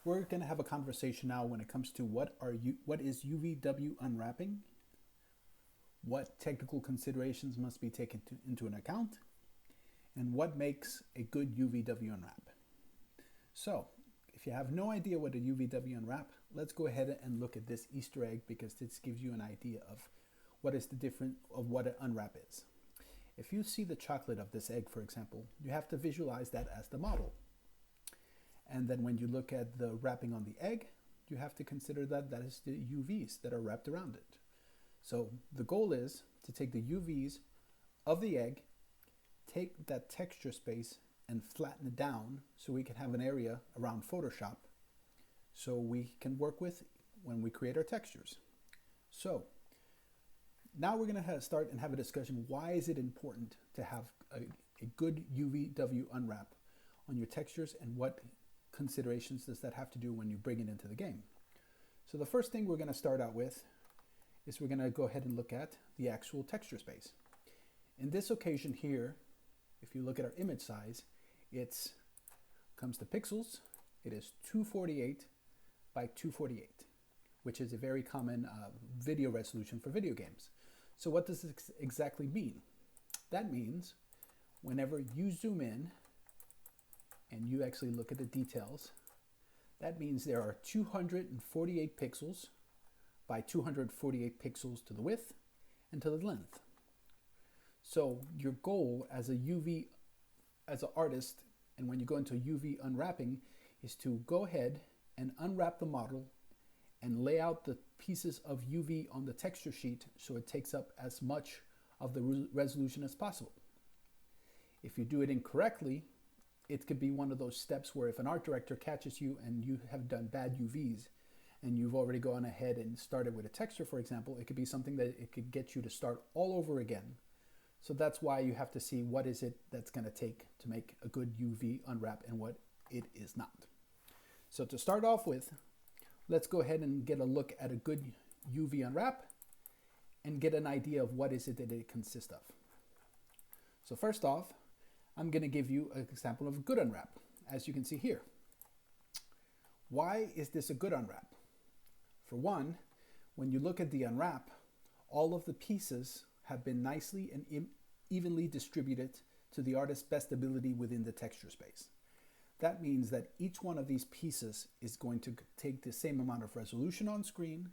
We're going to have a conversation now when it comes to what is UVW unwrapping, what technical considerations must be taken into an account, and what makes a good UVW unwrap. So, if you have no idea what a UVW unwrap, let's go ahead and look at this Easter egg because this gives you an idea of what is the difference of what an unwrap is. If you see the chocolate of this egg, for example, you have to visualize that as the model. And then when you look at the wrapping on the egg, you have to consider that that is the UVs that are wrapped around it. So the goal is to take the UVs of the egg, take that texture space and flatten it down so we can have an area around Photoshop so we can work with when we create our textures. So now we're going to start and have a discussion. Why is it important to have a good UVW unwrap on your textures, and what considerations does that have to do when you bring it into the game? So the first thing we're going to start out with is we're going to go ahead and look at the actual texture space. In this occasion here, if you look at our image size, it comes to pixels. It is 248 by 248, which is a very common video resolution for video games. So what does this exactly mean? That means whenever you zoom in and you actually look at the details, that means there are 248 pixels by 248 pixels to the width and to the length. So your goal as an artist, and when you go into UV unwrapping, is to go ahead and unwrap the model and lay out the pieces of UV on the texture sheet so it takes up as much of the resolution as possible. If you do it incorrectly, it could be one of those steps where if an art director catches you and you have done bad UVs and you've already gone ahead and started with a texture, for example, it could be something that it could get you to start all over again. So that's why you have to see what is it that's going to take to make a good UV unwrap and what it is not. So to start off with, let's go ahead and get a look at a good UV unwrap and get an idea of what is it that it consists of. So first off, I'm going to give you an example of a good unwrap, as you can see here. Why is this a good unwrap? For one, when you look at the unwrap, all of the pieces have been nicely and evenly distributed to the artist's best ability within the texture space. That means that each one of these pieces is going to take the same amount of resolution on screen.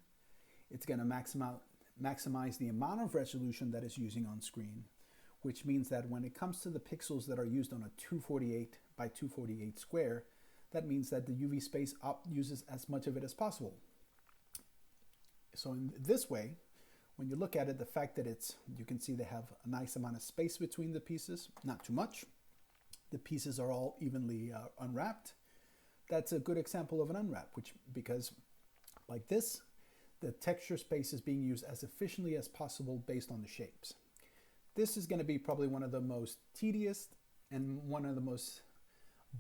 It's going to maximize the amount of resolution that is using on screen, which means that when it comes to the pixels that are used on a 248 by 248 square, that means that the UV space uses as much of it as possible. So in this way, when you look at it, the fact that you can see they have a nice amount of space between the pieces, not too much. The pieces are all evenly unwrapped. That's a good example of an unwrap, because like this, the texture space is being used as efficiently as possible based on the shapes. This is going to be probably one of the most tedious and one of the most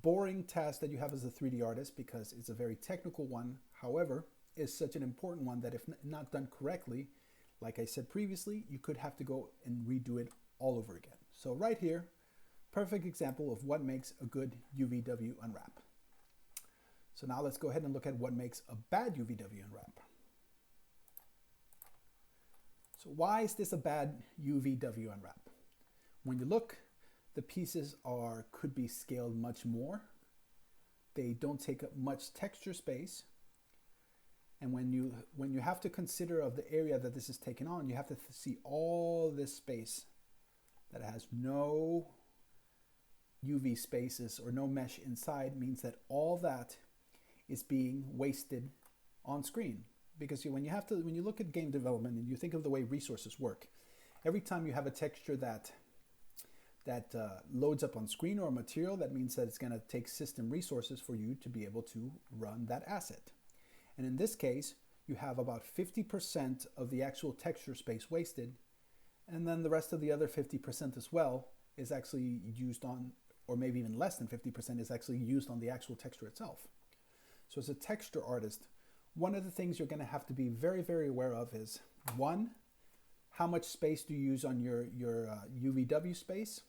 boring tasks that you have as a 3D artist, because it's a very technical one. However, it's such an important one that if not done correctly, like I said previously, you could have to go and redo it all over again. So right here, perfect example of what makes a good UVW unwrap. So now let's go ahead and look at what makes a bad UVW unwrap. So why is this a bad UVW unwrap? When you look, the pieces could be scaled much more. They don't take up much texture space. And when you have to consider of the area that this is taking on, you have to see all this space that has no UV spaces or no mesh inside, means that all that is being wasted on screen. Because when you look at game development and you think of the way resources work, every time you have a texture that loads up on screen or a material, that means that it's going to take system resources for you to be able to run that asset. And in this case, you have about 50% of the actual texture space wasted, and then the rest of the other 50% as well is actually used on, or maybe even less than 50% is actually used on the actual texture itself. So as a texture artist, one of the things you're going to have to be very, very aware of is, one, how much space do you use on your UVW space?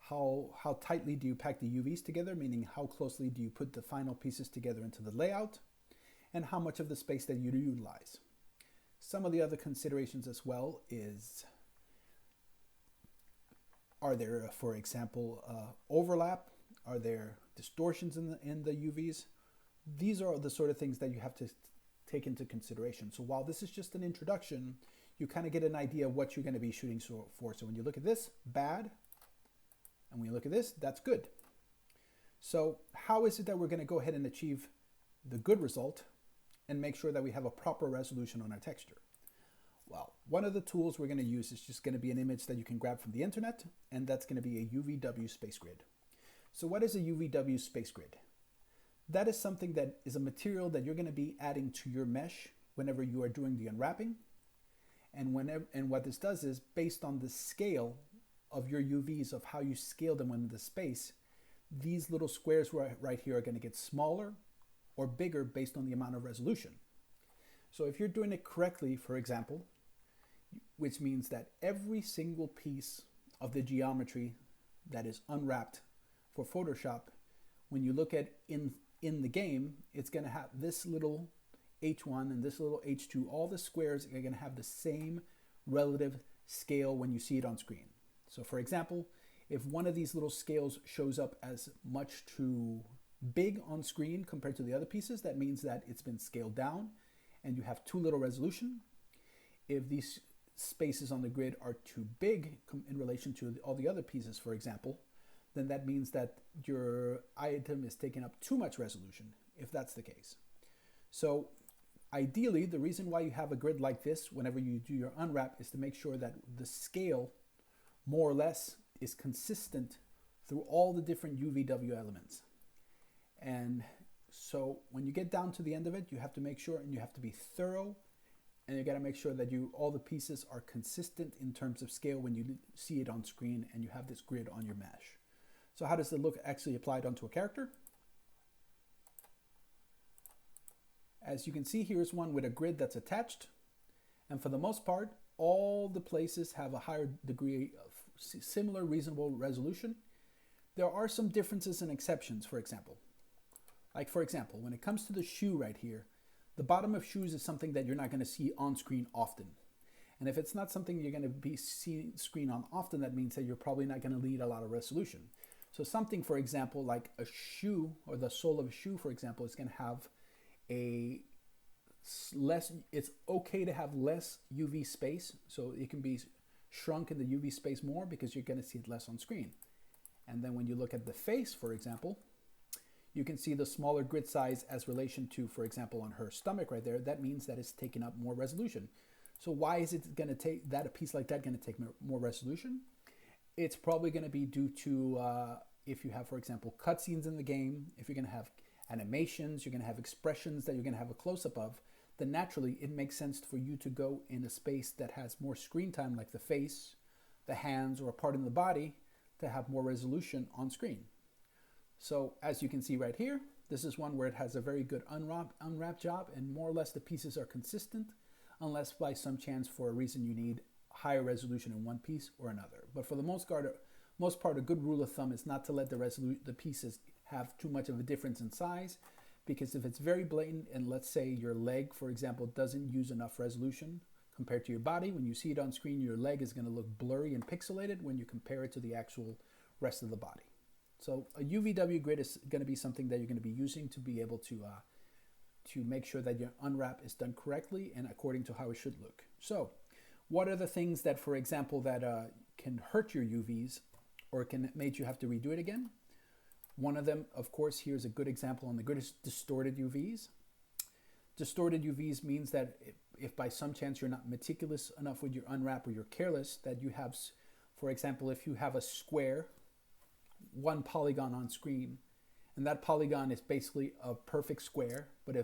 how tightly do you pack the UVs together, meaning how closely do you put the final pieces together into the layout, and how much of the space that you utilize. Some of the other considerations as well is, are there, for example, overlap? Are there distortions in the UVs? These are the sort of things that you have to take into consideration. So while this is just an introduction, you kind of get an idea of what you're going to be shooting for. So when you look at this, bad. And when you look at this, that's good. So how is it that we're going to go ahead and achieve the good result and make sure that we have a proper resolution on our texture? Well, one of the tools we're going to use is just going to be an image that you can grab from the internet, and that's going to be a UVW space grid. So what is a UVW space grid? That is something that is a material that you're going to be adding to your mesh whenever you are doing the unwrapping. And what this does is, based on the scale of your UVs, of how you scale them in the space, these little squares right here are going to get smaller or bigger based on the amount of resolution. So if you're doing it correctly, for example, which means that every single piece of the geometry that is unwrapped for Photoshop, when you look at in the game, it's going to have this little H1 and this little H2, all the squares are going to have the same relative scale when you see it on screen. So for example, if one of these little scales shows up as much too big on screen compared to the other pieces, that means that it's been scaled down and you have too little resolution. If these spaces on the grid are too big in relation to all the other pieces, for example, then that means that your item is taking up too much resolution, if that's the case. So ideally, the reason why you have a grid like this whenever you do your unwrap is to make sure that the scale, more or less, is consistent through all the different UVW elements. And so when you get down to the end of it, you have to make sure, and you have to be thorough, and you got to make sure that all the pieces are consistent in terms of scale when you see it on screen and you have this grid on your mesh. So how does it look actually applied onto a character? As you can see, here's one with a grid that's attached. And for the most part, all the places have a higher degree of similar reasonable resolution. There are some differences and exceptions, for example. Like for example, when it comes to the shoe right here, the bottom of shoes is something that you're not going to see on screen often. And if it's not something you're going to be seeing screen on often, that means that you're probably not going to need a lot of resolution. So something, for example, like a shoe or the sole of a shoe, for example, is going to have it's okay to have less UV space. So it can be shrunk in the UV space more because you're going to see it less on screen. And then when you look at the face, for example, you can see the smaller grid size as relation to, for example, on her stomach right there. That means that it's taking up more resolution. So why is it going to take that, a piece like that, going to take more resolution? It's probably going to be due to if you have, for example, cutscenes in the game, if you're going to have animations, you're going to have expressions that you're going to have a close-up of, then naturally it makes sense for you to go in a space that has more screen time, like the face, the hands, or a part in the body, to have more resolution on screen. So as you can see right here, this is one where it has a very good unwrap job, and more or less the pieces are consistent, unless by some chance for a reason you need higher resolution in one piece or another. But for the most part, a good rule of thumb is not to let the pieces have too much of a difference in size, because if it's very blatant, and let's say your leg, for example, doesn't use enough resolution compared to your body, when you see it on screen, your leg is going to look blurry and pixelated when you compare it to the actual rest of the body. So a UVW grid is going to be something that you're going to be using to be able to make sure that your unwrap is done correctly and according to how it should look. So what are the things that, for example, that can hurt your UVs or can make you have to redo it again? One of them, of course, here's a good example on the grid, is distorted UVs. Distorted UVs means that if by some chance you're not meticulous enough with your unwrap, or you're careless, that you have, for example, if you have a square, one polygon on screen, and that polygon is basically a perfect square, but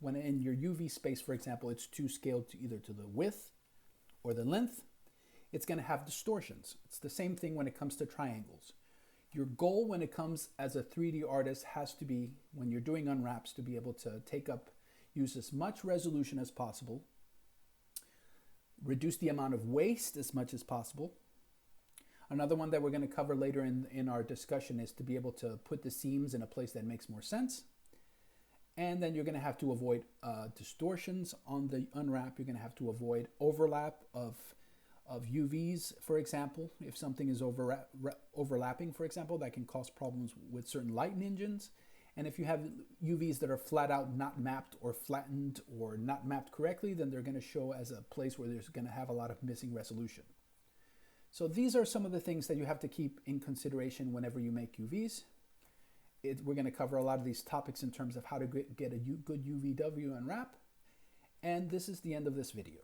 when in your UV space, for example, it's too scaled to either to the width or the length, it's going to have distortions. It's the same thing when it comes to triangles. Your goal when it comes as a 3D artist has to be, when you're doing unwraps, to be able to use as much resolution as possible, reduce the amount of waste as much as possible. Another one that we're going to cover later in our discussion is to be able to put the seams in a place that makes more sense. And then you're going to have to avoid distortions on the unwrap. You're going to have to avoid overlap of UVs, for example. If something is overlapping, for example, that can cause problems with certain light engines. And if you have UVs that are flat out not mapped or flattened or not mapped correctly, then they're going to show as a place where there's going to have a lot of missing resolution. So these are some of the things that you have to keep in consideration whenever you make UVs. We're going to cover a lot of these topics in terms of how to get a good UVW unwrap. And this is the end of this video.